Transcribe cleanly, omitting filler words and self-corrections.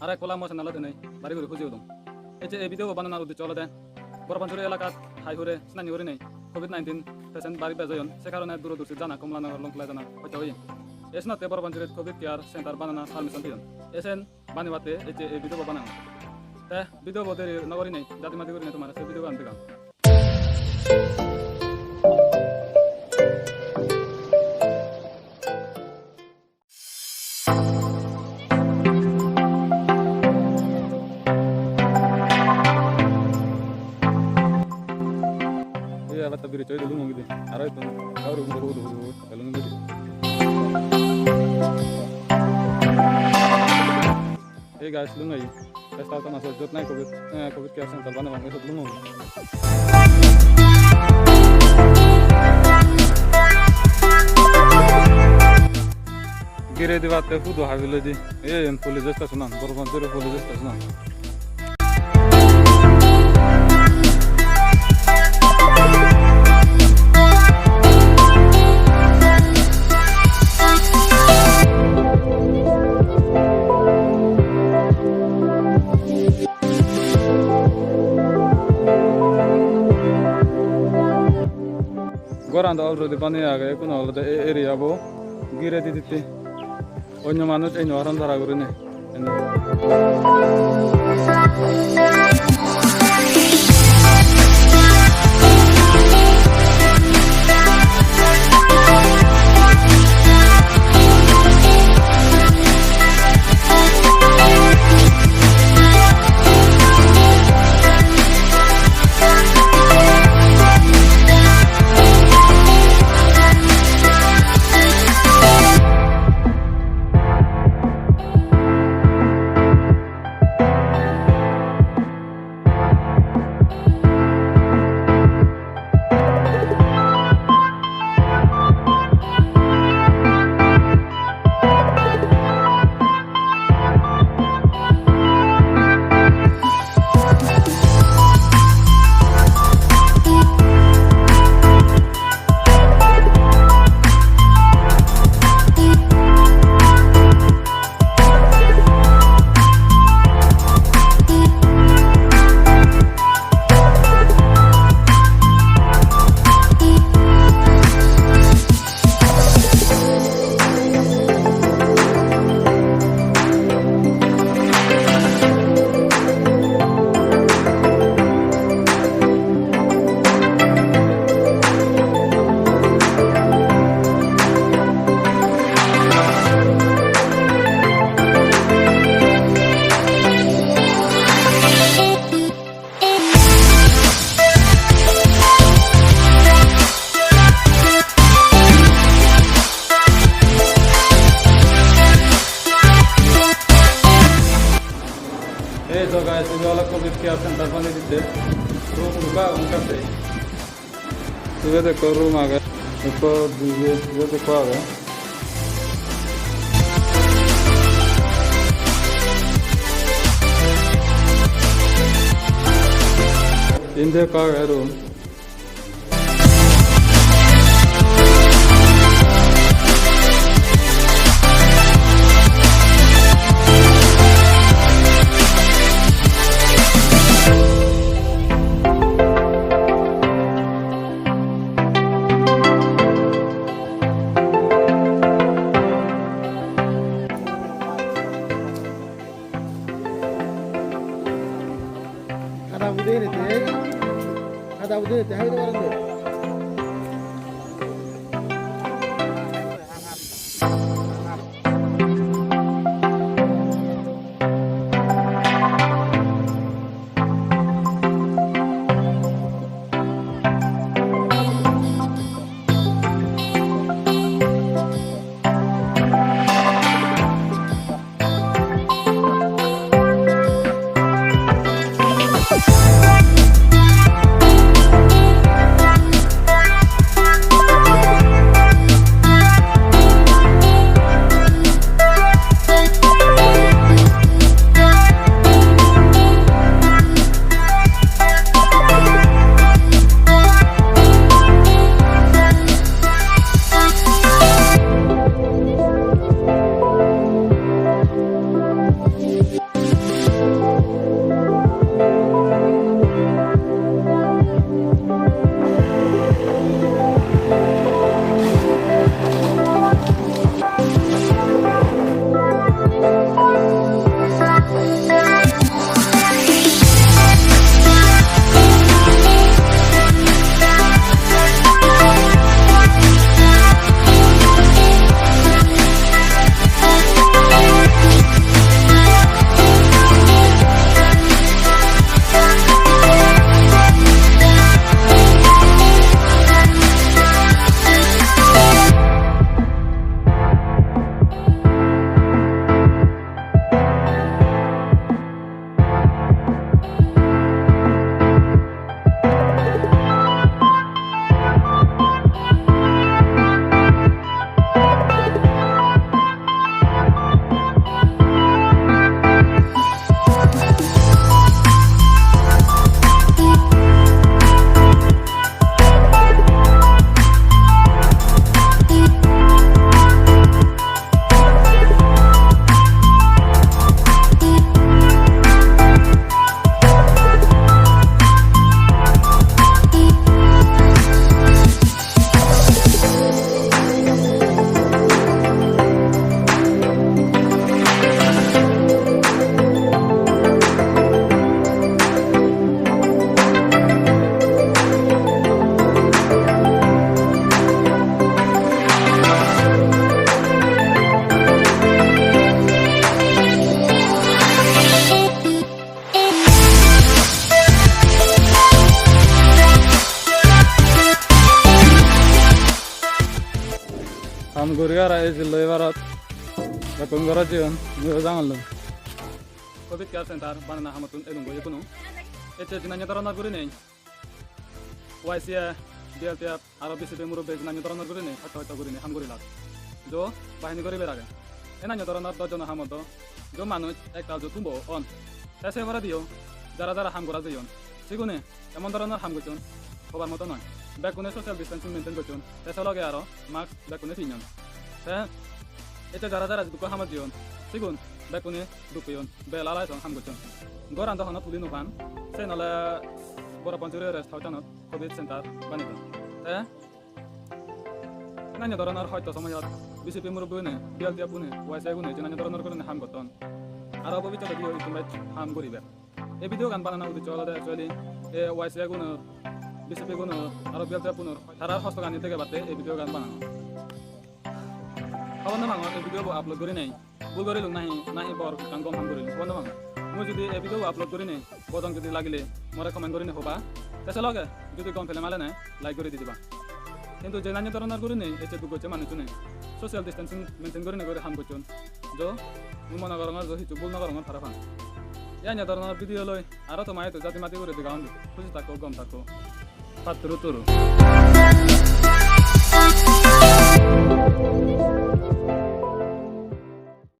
আর এক কলা মশা নালাতে নেই বাড়ি করে খুঁজে উদম এই যে এই ভিডিও বানানোর উদ্দেশ্য হলো দেয় বড়পাঞ্চুরি এলাকাত হাই হুরে স্নানি হরে নেই কোভিড-19 পেশেন্ট বাড়ি বেজয়ন সে কারণে দূরদর্শী জানা কমলানগর লংকলা জানা হইতে হই এসনাতে বড়পাঞ্চুরিত কোভিড কেয়ার সেন্টার বানানা পারমিশন দিন এসেন বানিবাতে এই যে এই ভিডিও বানানো তে ভিডিও বদের নগরী নেই জাতি মাতি করে নেই তোমার সেই ভিডিও আনতে গান Bata biri coy dulu ngomong gitu, arah itu, kau udah, kalau ngomong gitu. Hey guys, lu nggak? Saya tahu kan asal jod naik covid care center mana bang, itu lu ngomong. Kira di waktu itu tuh hasil aja, yang polis stasiunan, Borapansury polis stasiunan. Goranda already baniya gaya kuna already area bo gire diditi onyo manus enyo aran dhara gorine So guys, ini adalah COVID care center bani di sini. Room buka angkat deh. Sudah dekor room agak. Dekor dia dekor agak. Ini dekor room. Ada udah, teh itu orang deh. গরিয়ারা এই জিল্লো এবারত বেকুন গড় জিয়ন নিয়ে জাঙাল Covid care centre বানানা হামতুন এবং গই কোনো এতে জিনানি ধরনের করে নেই ওয়াইসিয়া ডিএলটিয়া আরো বিসিপি মুরব্বী জিনানি ধরনের করে নেই হয়তো করে নেই হাম করি লাগ जो बाहिनी गरी बेरागे एना धरनर 10 जन हामत जो मानुष एक तुमबो अन ऐसे भरा दियो যারা যারা হাম করা যাইন সেগুনে এমন ধরনের হাম করছেন হবার মতো নয় ব্যাকুনে সোশ্যাল ডিস্টেন্সিং মেনটেন করছেন এসে লগে আরো মাস্ক ব্যাকুনে তিনজন হ্যাঁ এটা যারা যারা দুঃখ হামার দিয়ন সেগুন ব্যাকুনে দুঃখিয়ন বেলালাই হাম করছেন গড় আন্দোলন তুলি নুপান সে নলে বড়পাঞ্চুরি রেস্ট হাউটানত কোভিড সেন্টার বানিয়ে হ্যাঁ নানা ধরনের হয়তো সময়ত বিসিপি মুরব্বী বিএলটিয়া বুনে ওয়াইসিআই বুনে যে নানা ধরনের করে হাম করতেন আর ভবিষ্যতে ভিডিও ইতিমধ্যে হাম করিবে এই ভিডিও গান বানানো উদ্দেশ্য হলো অ্যাকচুয়ালি এ ওয়াইসিআই গুণ বিসিপি গুণ আর বিএলটিয়া বুনের তারার হস্তগানি থেকে বাদে এই ভিডিও গান বানানো খবর না ভাঙা এই ভিডিও আপলোড করি নাই ভুল করিল নাহি নাহি বর গান কম হাম করিল খবর না ভাঙা মই যদি এই ভিডিও আপলোড করি নাই বদন যদি লাগিলে মরে কমেন্ট করি হবা তাছে লগে যদি কম ফেলে মালে না লাইক করে দিবা কিন্তু যে নানা ধরনের করে নেই এতে দুঃখ হচ্ছে মানুষ নেই সোশ্যাল ডিস্টেন্সিং মেনটেন করে করে হাম করছেন যো মনে করঙর যো হিচু ভুল নকরঙর ফারা ফান ইয়ানি ধরনের ভিডিও লই আরো তো মায়ে তো জাতি মাতি করে দিগাউন খুশি থাকো গম থাকো পাত্র তোর